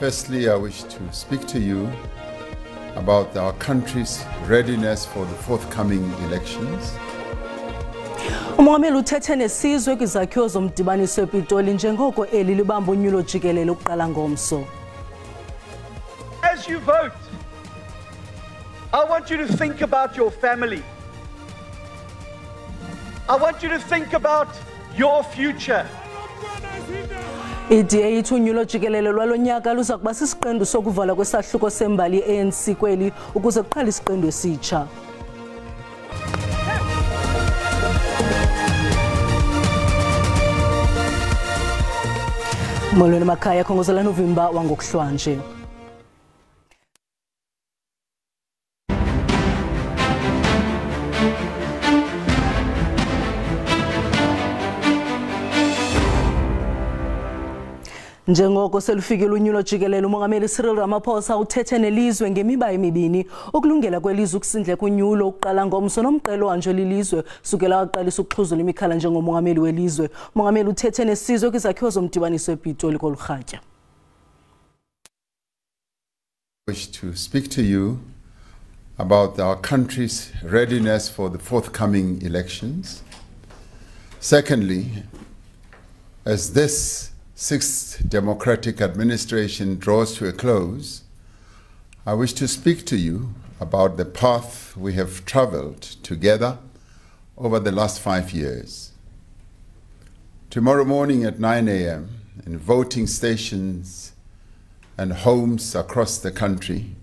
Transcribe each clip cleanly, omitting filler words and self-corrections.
Firstly, I wish to speak to you about our country's readiness for the forthcoming elections. Umongameli uthethe nesizwe kwizakhiwo zomdibaniso ePitoli njengoko eli libamba unyulo jikelele ukuqala ngomso. As you vote, I want you to think about your family. I want you to think about your future. IDA ithi unyulo jikelele lwalo nyaka luza kuba sisiqendu sokuvala kwesahluko sembali ye-ANC kweli ukuze kuqale isiqendu esitsha. Molweni makhaya khongozela novimba wangokuhlwanje. Njengoko selufikile unyulo jikelele umongameli Cyril Ramaphosa uthethe nelizwe ngemiba emibini ukulungela kwelizwe ukusindleka unyulo ukuqala ngomso nomqelo wanjwe lilizwe sukela waqalisa ukuxhuzula imikhala njengomongameli welizwe. Umongameli uthethe nesizwe kwizakhiwo zomdibaniso ePitoli kolurhatya. I wish to speak to you about our country's readiness for the forthcoming elections. Secondly, as this sixth democratic administration draws to a close, I wish to speak to you about the path we have traveled together over the last 5 years. Tomorrow morning at 9 a.m. in voting stations and homes across the country,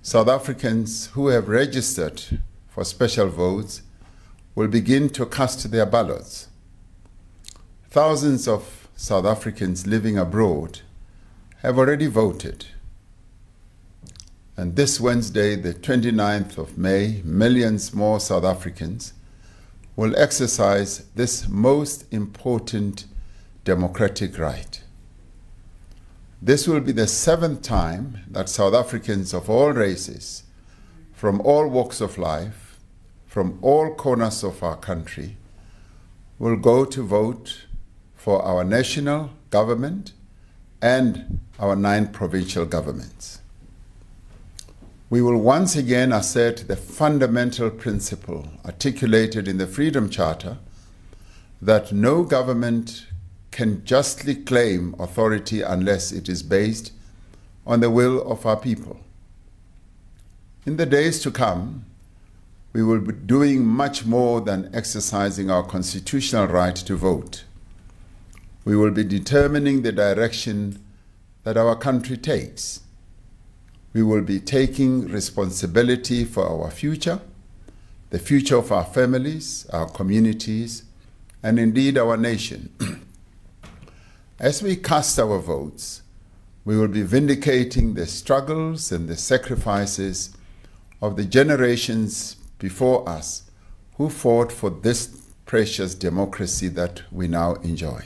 South Africans who have registered for special votes will begin to cast their ballots. Thousands of South Africans living abroad have already voted. And this Wednesday, the 29th of May, millions more South Africans will exercise this most important democratic right. This will be the 7th time that South Africans of all races, from all walks of life, from all corners of our country, will go to vote for our national government and our 9 provincial governments. We will once again assert the fundamental principle articulated in the Freedom Charter that no government can justly claim authority unless it is based on the will of our people. In the days to come, we will be doing much more than exercising our constitutional right to vote. We will be determining the direction that our country takes. We will be taking responsibility for our future, the future of our families, our communities, and indeed our nation. As we cast our votes, we will be vindicating the struggles and the sacrifices of the generations before us who fought for this precious democracy that we now enjoy.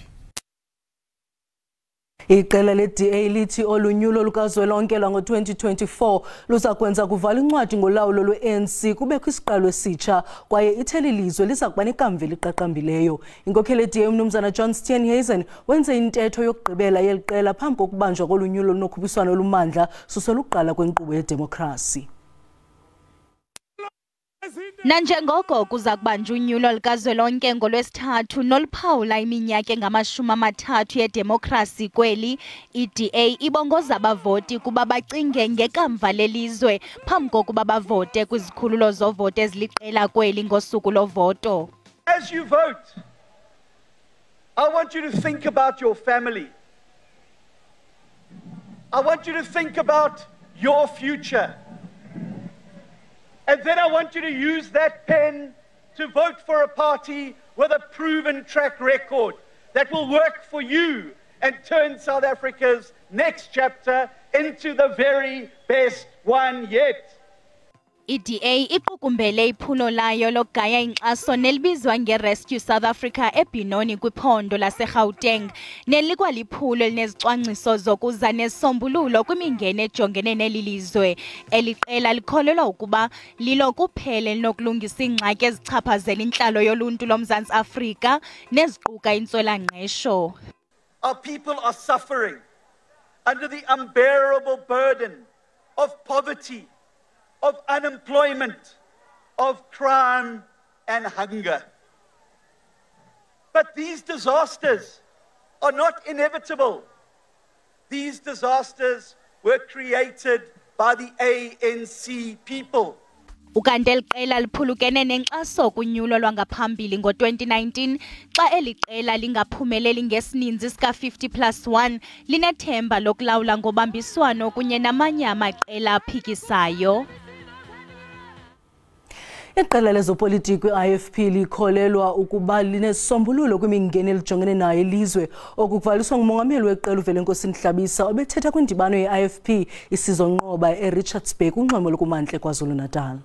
Iqela le-DA lithi olunyulo lukazwelonke lwango-2024 luza kwenza kuvala incwadi ngolawulo lwe-ANC kubekho isiqalo esitsha kwaye itheli lizwe liza kuba nekamva eliqaqambileyo. Inkokheli ye-DA uMnumzana John Steenhuisen wenze intetho yokugqibela yeli qela phambi kokubanjwa kolunyulo lunokhuphiswano olumandla susoluqala kwenkqubo yedemokhrasi. Nanjengoko kuza kubanjwa unyulo likazwelonke ngolwesithathu noluphawula iminyaka engama-30 yedemokhrasi kweli, iDA ibongoza abavoti kuba bacinge ngekamva lelizwe phambi kokuba bavote kwizikhululo zovoto eziliqela kweli ngosuku lovoto. As you vote, I want you to think about your family. I want you to think about your future. And then I want you to use that pen to vote for a party with a proven track record that will work for you and turn South Africa's next chapter into the very best one yet. iDA iqukumbele iphulo layo lokugaya inkxaso nelibizwa ngeRescue South Africa eBenoni kwiphondo laseGauteng nelikwaliphulo elinezicwangciso zokuza nesombululo kwimingeni ejongene nelilizwe. Eliqela likholelwa ukuba lilo kuphela elinokulungisa ingxaki ezichaphazela intlalo yoluntu loMzantsi Afrika neziquka intswelangqesho. Our people are suffering. under the unbearable burden of poverty, of unemployment, of crime and hunger. But these disasters are not inevitable. These disasters were created by the ANC people. Ukanti eliqela liphulukene nenkxaso kunyulo lwangaphambili ngo-2019 xa eliqela lingaphumeleli ngesininzi sika-50+1 linethemba lokulawula ngobambiswano kunye namanye amaqela aphikisayo. Iqela lezopolitiko i-IFP likholelwa ukuba linesombululo kwimingeni elijongene nayo ilizwe okuvaliswa ngumongameli weqela uVelenkosini Hlabisa obethetha kwindibano ye-IFP isizonqoba eRichards Bay kunxweme lokumantle KwaZulu-Natal.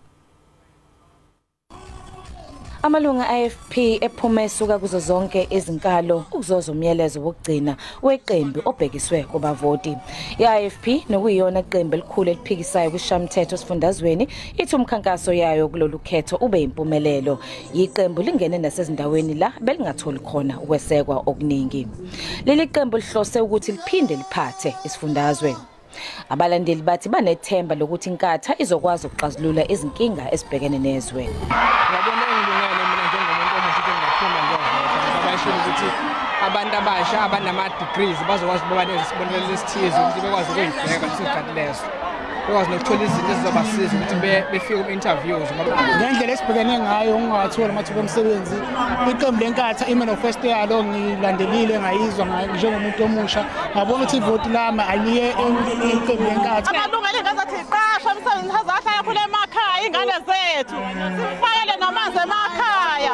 Amalunga IFP ephume esuka kuzo zonke izinkalo ukuzoza umyalezo wokugcina weqembu obhekiswe kubavoti. I-IFP nokuyiyona iqembu elikhulu eliphikisayo kwishamthetho sifundazweni ithi umkhankaso yayo kulolu khetho ube impumelelo. Iqembu lingene nasezindaweni la belingatholi khona ukwesekwa okuningi. Leli qembu lihlose ukuthi liphinde liphathe isifundazwe. Abalandeli bathi banethemba lokuthi inkatha izokwazi ukuxazulula izinkinga esibhekene nezwe. Abantu abasha abanama degrees bazokwazi ukuba nesibonelelo esithize ukuthi bekwazi ukuyibheka isikhathi leso. Bekwazi nokuthola izinto ezizobasiza ukuthi befike ku-interviews. Ngendlela esibhekene ngayo ungatholi amathuba omsebenzi, iqembu lenkatha imanifesto yalo ngilandelile ngayizwa njengomuntu omusha, ngabona ukuthi ivoti lami aliye iqembu lenkatha. Amalungelo engazathi iqasha umsebenzi hazahlala kule emakhaya ingane zethu. Sifayele namanzi emakhaya.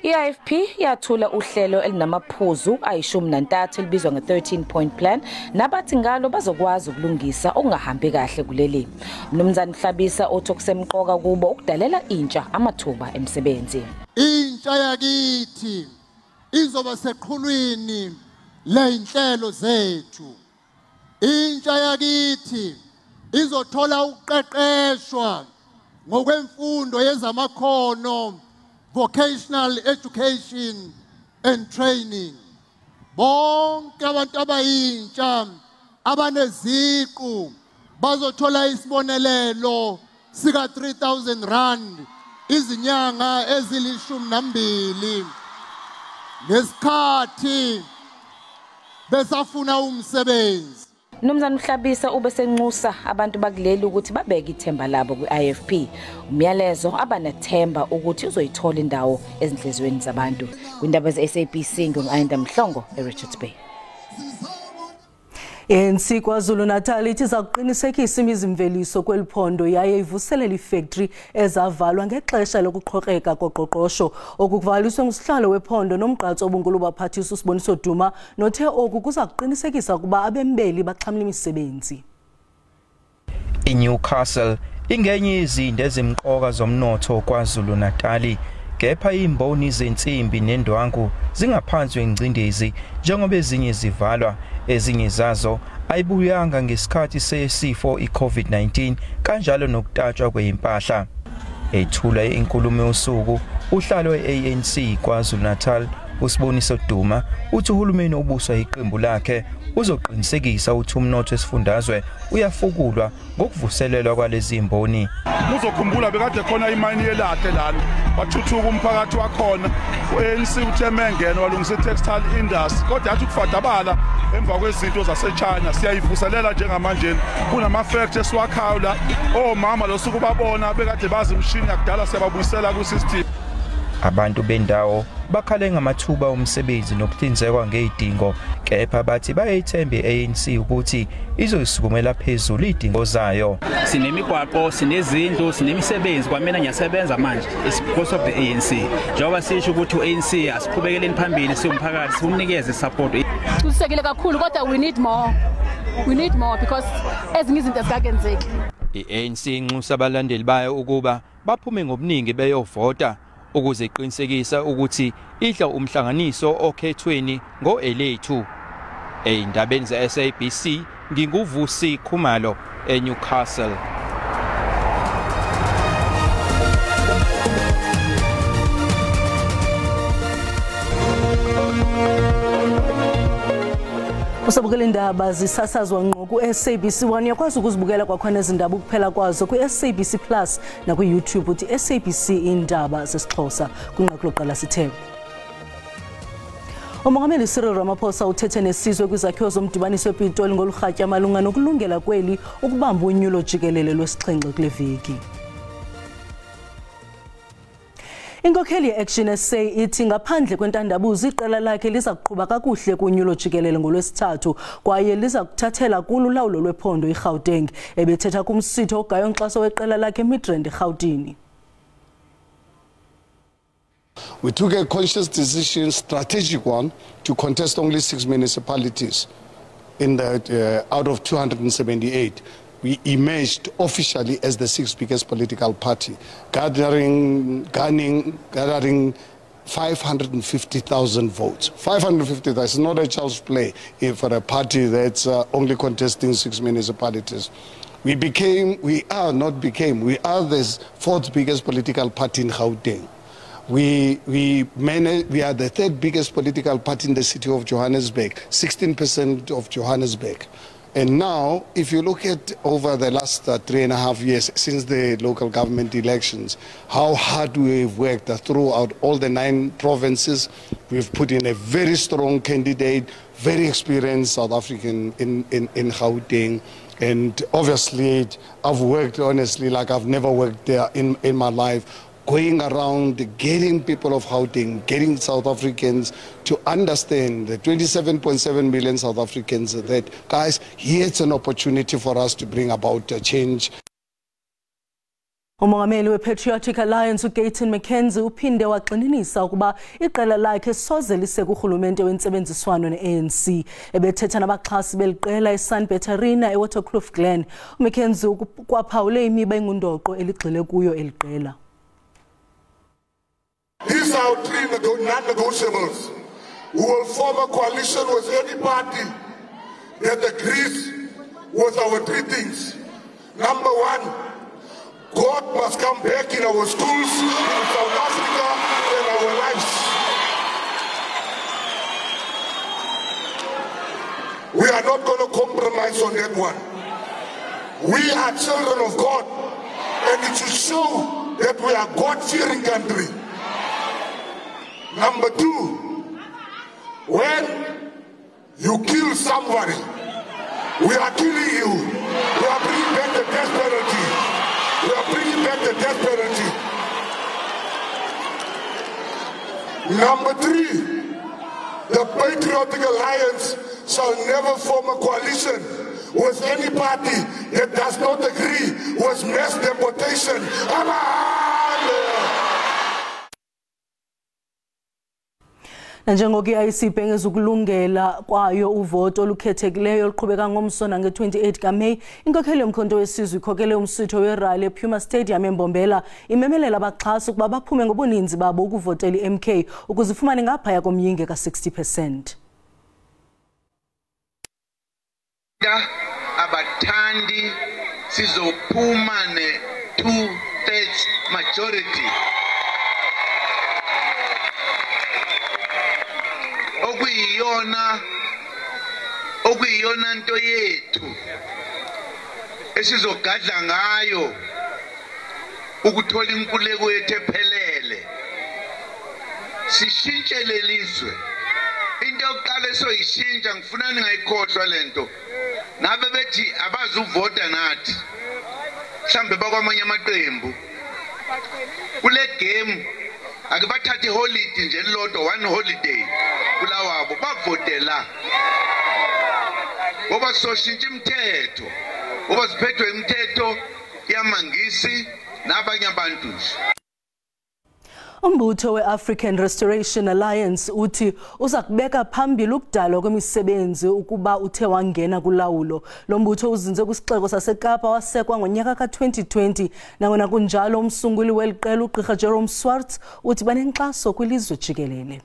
I-IFP yathula uhlelo elinamaphuzu ayi-13 elibizwa nge-13 point plan nabathi ngalo bazokwazi ukulungisa okungahambi kahle kuleli. Mnumzane Hlabisa othi okusemqoka kubo ukudalela intsha amathuba emsebenzi. Intsha yakithi izoba seqhulwini leinhlelo zethu. Intsha yakithi izothola ukuqeqeshwa ngokwemfundo yezamakhono, vocational education and training. Bonke abantu abayintsha abaneziqu bazothola isibonelelo sika 3,000 rand izinyanga ezili12 ngesikhathi besafuna umsebenzi. Mnumzane Hlabisa ubesenxusa abantu bakuleli ukuthi babeke ithemba labo kwi-IFP. Umyalezo abanethemba ukuthi uzoyithola indawo ezinhlizweni zabantu. Kwindaba ze-SABC ngu-Ayinda Mhlongo eRichards Bay. ANC KwaZulu-Natal ithi zakuqinisekisa imizimveliso kweliphondo yaye ivuselela ifactory ezavalwa ngexesha lokuqhokeka koqoqosho okuvaliswe ngusihlalo wephondo nomgqatso obungulu baphathisa uSiboniso Duma nothe oku kuza kuqinisekisa ukuba abembeli baxhamla imisebenzi. INewcastle ingenye izinto ezimqoka zomnotho KwaZulu-Natal kepha imboni zensimbi nendwangu zingaphansi kwengcindezi njengoba ezinye zivalwa ezinye zazo ayibuyanga ngesikhathi sesifo iCovid-19 kanjalo nokutatshwa kweimpahla. Ethula inkulumo yosuku uhlalo weANC KwaZulu-Natal uSiboniso Duma uthi uhulumeni obuswa iqembu lakhe uzoqinisekisa ukuthi umnotho wesifundazwe uyafukulwa ngokuvuselelwa kwalezi imboni. Uzokhumbula bekade khona imine yelakhe lalo wathuthuka umphakathi wakhona uANC uthemengene walungisa textile industry kodwa yathi ukufadabala emva kwezinto zaseChina siyayivuselela njengamanje kunama factories esiwakhayo la omama losuku babona bekade bazi imshini yakudala siyababuyisela ku system. Abantu bendawo bakhale ngamathuba omsebenzi nokuhlinzekwa ngezidingo kepha bathi bayayithemba iANC ukuthi izoyisukumela phezulu izidingo zayo. Sinemigwaqo, sinezindlu, sinemisebenzi kwamena ngiyasebenza manje because of the ANC. Njengoba sisho ukuthi uANC asiqhubekele phambili siwumphakathi siwunikeze support. Kusekele kakhulu kodwa we need more. We need more because ezinye izinto ezikagenzeki. iANC inxusa abalandeli bayo ukuba baphume ngobuningi beyovota ukuze iqinisekisa ukuthi idla umhlanganiso okhethweni ngo-LA2. Eyindabeni ze-SABC nginguVusi Khumalo eNewcastle. Usabukela indaba zisasazwa ngqo ku-SABC1 yakwazi ukuzibukela kwakhona izindaba ukuphela kwazo ku-SABC Plus na ku-YouTube uthi SABC indaba zesiXhosa kwinqaku lokuqala sithe. Umongameli Cyril Ramaphosa uthethe nesizwe kwizakhiwo zomdibaniso ePitoli ngolurhatya malunga nokulungela kweli ukubamba unyulo jikelele lwesixhenxe kule veki. Inkokheli ye-Action SA ithi ngaphandle kwentandabuzo iqela lakhe liza kuqhuba kakuhle kunyulo jikelele ngolwesithathu kwaye liza kuthathela kulo ulawulo lwephondo iGauteng ebethetha kumsitho ogayo nkxaso weqela lakhe Midrand eGauteng. We took a conscious decision, strategic one, to contest only 6 municipalities in the out of 278. We emerged officially as the 6th biggest political party, gathering 550,000 votes. 550, that's not a child's play for a party that's only contesting 6 municipalities. We are the 4th biggest political party in Gauteng. We are the 3rd biggest political party in the city of Johannesburg, 16% of Johannesburg. And now, if you look at over the last 3.5 years since the local government elections, how hard we've worked throughout all the 9 provinces. We've put in a very strong candidate, very experienced South African in Gauteng. And obviously, I've worked honestly like I've never worked there in my life, going around, getting people of Gauteng, getting South Africans to understand the 27.7 million South Africans that, guys, here's an opportunity for us to bring about a change. Umongameli we-Patriotic Alliance uGayton McKenzie uphinde wagxininisa ukuba iqela lakhe soze liseke urhulumente wentsebenziswano ne-ANC ebethetha nabaxhasi beliqela eSunbet Arena eWaterkloof Glen. uMcKenzie kwaphawule imiba engundoqo eligxile kuyo eliqela. These are our 3 non-negotiables. We will form a coalition with any party that agrees with our 3 things. Number 1, God must come back in our schools, in South Africa, and our lives. We are not going to compromise on that one. We are children of God, and it should show that we are God-fearing country. Number 2, when you kill somebody, we are killing you. We are bringing back the death penalty. We are bringing back the death penalty. Number 3, the Patriotic Alliance shall never form a coalition with any party that does not agree with mass deportation. Nanjengoku i-IEC ibhengeza ukulungela kwayo uvoto olukhethekileyo oluqhubeka ngomsona nge-28 kaMeyi, inkokheli yomkhonto wesizwe ikhokele umsitho werally ePuma Stadium eMbombela imemelela abaxhasi ukuba baphume ngobuninzi babo ukuvotela i-MK ukuze ifumane ngaphaya komyinge ka-60%. Abathandi sizophuma ne-2/3 majority. okuyiyona nto yethu esizogadla ngayo ukuthola inkululeko yethu ephelele. Sishintshe lelizwe. Into yokuqala esoyishintsha ngifuna ningayikhohlwa lento. Nabe bethi abazuvota nathi. Mhlambe bakwamanye amaqembu. Kule game akubathathe holiday nje lodwa, 1 holiday kulawabo bavotela. Ngoba soshintsha imithetho, ngoba siphethwe imithetho yamangisi nabanye abantu. Umbutho we-African Restoration Alliance uthi uza kubeka phambili ukudalwa kwemisebenzi ukuba uthe wangena kulawulo. Lo mbutho uzinze kwisixeko saseKapa wasekwa ngonyaka ka-2020. Nangona kunjalo umsunguli weliqela uGqirha Jerome Swarts uthi banenkxaso kwilizwe jikelele.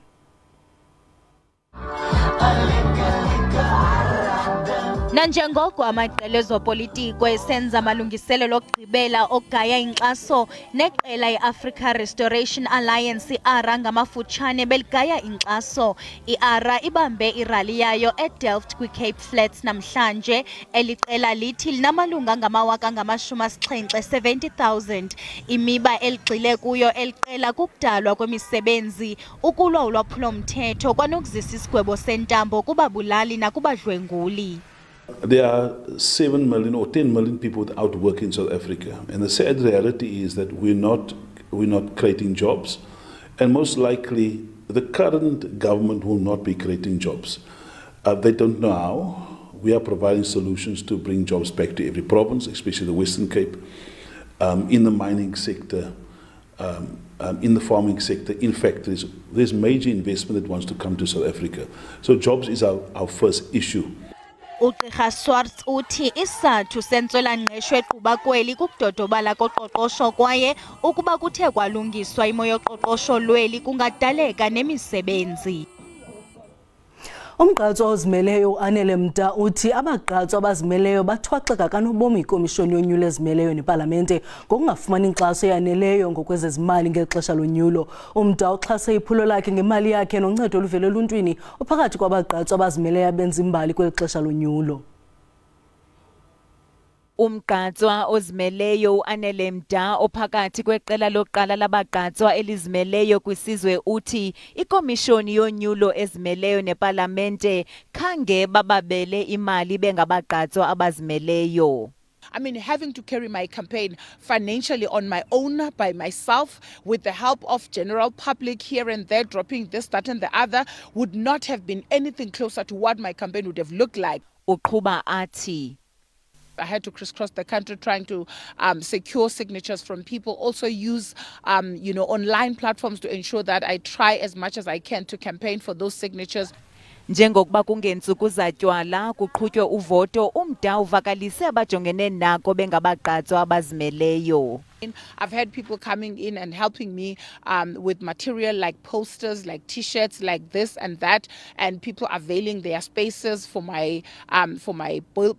Nanjengoko amaqela ezopolitiko esenza amalungiselelo okugqibela ogaya inkxaso neqela i-Africa Restoration Alliance i-ARA ngamafutshane beligaya inkxaso, i-ARA ibambe irali yayo eDelft kwi-Cape Flats namhlanje. Eliqela lithi linamalunga ngama-70,000. Imiba eligxile kuyo eliqela kukudalwa kwemisebenzi, ukulwa ulwaphulomthetho kwanokuzisa isigwebo sentambo kubabulali nakubadlwenguli. There are 7 million or 10 million people without work in South Africa, and the sad reality is that we're not creating jobs, and most likely the current government will not be creating jobs. They don't know how. We are providing solutions to bring jobs back to every province, especially the Western Cape, in the mining sector, in the farming sector, in factories. There's major investment that wants to come to South Africa. So jobs is our first issue. Ugqirha Swarts uthi isizathu sentswela-ngqesho eqhuba kweli kukudodobala koqoqosho kwaye ukuba kuthe kwalungiswa imo yoqoqosho lweli kungadaleka nemisebenzi. Umgqatso ozimeleyo uAnele Mda uthi abagqatso abazimeleyo bathwaxeka kanobomi ikomishoni yonyulo ezimeleyo nepalamente ngokungafumani inkxaso eyaneleyo ngokwezezimali ngexesha lonyulo. Umda uxhase iphulo lakhe ngemali yakhe noncedo oluvela eluntwini uphakathi kwabagqatso abazimeleyo abenza imbali kweli xesha lonyulo. Umgqatswa ozimeleyo uAnele Mda ophakathi kweqela lokuqala labagqatswa elizimeleyo kwisizwe uthi ikomishoni yonyulo ezimeleyo nepalamente khange bababele imali bengabagqatswa abazimeleyo. I mean, having to carry my campaign financially on my own, by myself, with the help of general public here and there, dropping this, that and the other, would not have been anything closer to what my campaign would have looked like. Uqhuba athi I had to crisscross the country trying to secure signatures from people, also use online platforms to ensure that I try as much as I can to campaign for those signatures. Njengokuba kungensuku zatywala kuqhutywe uvoto, Umda uvakalise abajongene nako bengabagqatswa abazimeleyo. I've had people coming in and helping me with material like posters, like T-shirts, like this and that, and people availing their spaces for my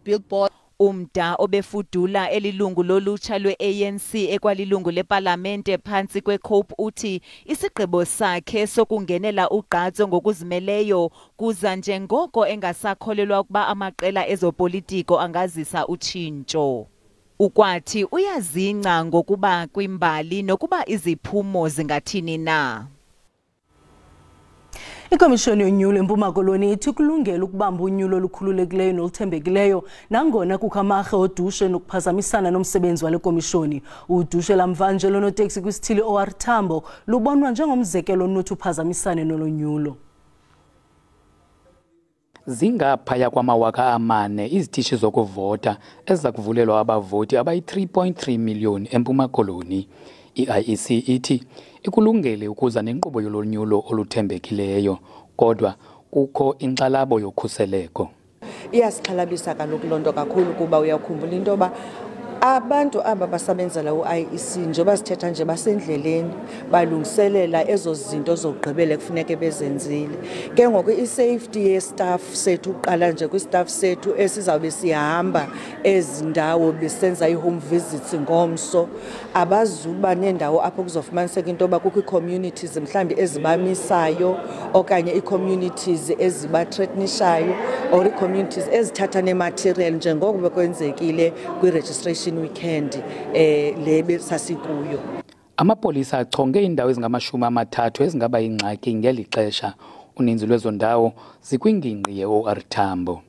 billboard. Umda obefudula elilungu lolutsha lwe-ANC ekwalilungu lepalamente phantsi kweCope uthi isigqibo sakhe sokungenela ugqatso ngokuzimeleyo kuza njengoko engasakholelwa ukuba amaqela ezopolitiko angazisa utshintsho. Ukwathi uyazingca ngokuba kwimbali nokuba iziphumo zingathini na. Ikomishoni yonyulo eMpuma Koloni ithi kulungela ukubamba unyulo olukhululekileyo noluthembekileyo nangona kukho amarhe odushe nokuphazamisana nomsebenzi wale komishoni. Udushe lamvanje lonoteksi kwisithili OR Tambo lubonwa njengomzekelo onothi uphazamisane nolonyulo. Zingaphaya kwama4,000 izitishi zokuvota eziza kuvulelwa abavoti abayi-3.3 million eMpuma Koloni. I-IEC ithi ikulungele ukuza nenkqubo yolonyulo oluthembekileyo kodwa kukho inkxalabo yokhuseleko. Iyasixhalabisa kaloku lonto kakhulu kuba uyakhumbula into yoba abantu aba basebenzela u-IEC njengoba sithetha nje basendleleni balungiselela ezo zinto zokugqibela ekufuneke bezenzile. Ke ngoku i-safety ye-staff sethu uqala nje kwi-staff sethu esizawube sihamba ezindawo besenza i-home visits ngomso abazuba nendawo apho kuzofumaniseka into yoba kukho i-communities mhlawumbi ezibamisayo okanye i-communities ezibathreatenishayo or i-communities ezithatha ne-material njengoko bekwenzekile kwi-registration weekend lebe sasikuyo. Amapolisa achonge indawo ezingama-30 ezingaba yingxaki ngeli xesha. Uninzi lwezo ndawo zikwingingqi ye-OR Tambo.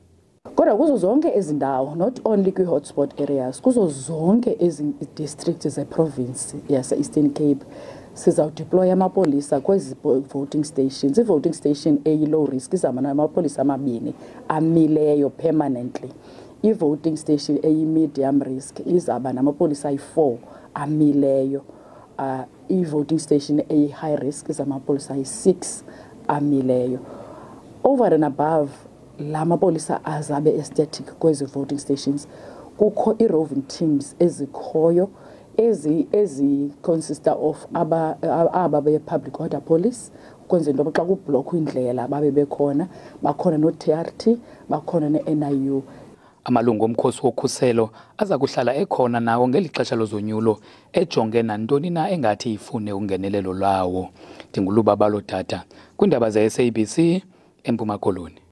Kodwa kuzo zonke ezindawo, not only kwi-hotspot areas, kuzo zonke ezi-districts ze-province yase-Eastern Cape, sizawudeploya amapolisa kwezi voting stations. I-voting station eyi-low risk izaba namapolisa amabini amileyo permanently. I-voting station eyi-medium risk izaba namapolisa ayi-4 amileyo. I-voting station eyi-high risk izaba namapolisa ayi-6 amileyo. Over and above la mapolisa azabe estatic kwezi voting stations kukho i-roving teams ezikhoyo ezi consista of aba be-public order police kwenze into xa kublock indlela babe bekhona bakhona no-TRT bakhona ne-NIU. Amalungu omkhosi wokhuselo aza kuhlala ekhona nawo ngelixesha lozonyulo ejonge nantoni na engathi ifune ungenelelo lawo. Ndingulubabalo Tata, kwiindaba ze-SABC eMpuma Koloni.